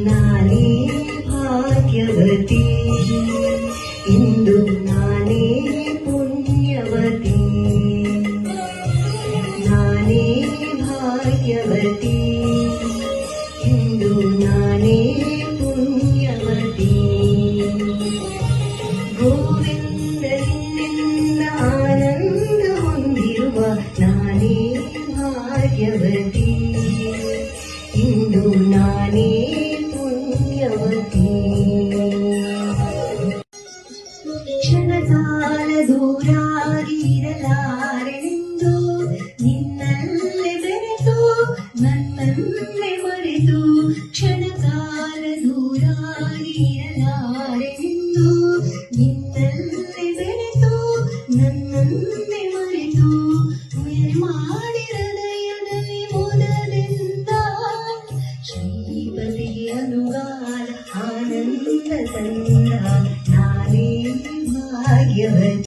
ನಾನೇ ಭಾಗ್ಯವತಿ ಇಂದು ನಾನೇ ಪುಣ್ಯವತಿ ನಾನೇ ಭಾಗ್ಯವತಿ ಇಂದು ನಾನೇ ಪುಣ್ಯವತಿ ಗೋವಿಂದ ನಿನ್ನಿಂದ ಆನಂದ ಹೊಂದಿರುವ ನಾನೇ ಭಾಗ್ಯವತಿ ಇಂದು ನಾನೇ ಪುಣ್ಯವತಿ ಕ್ಷಣಕಾಲ ದೂರಾಗಿರಲಾರೆಂದು ನಿನ್ನಲ್ಲೇ ಬೆರೆತು ನನ್ನನ್ನೇ ಮರೆತು ಕ್ಷಣಕಾಲ ದೂರಾಗಿರಲಾರೆಂದು ನಿನ್ನಲ್ಲೇ ಬೆರೆತು ನನ್ನನ್ನೇ ಮರೆತು ಮಾಡಿ ಹೃದಯದಲ್ಲಿ ಮುದದಿಂದ ಶ್ರೀಪತಿಗೆ ಅನುಗಾಲ ಆನಂದ ತಂದ ನಾನೇ ಭಾಗ್ಯವತಿ.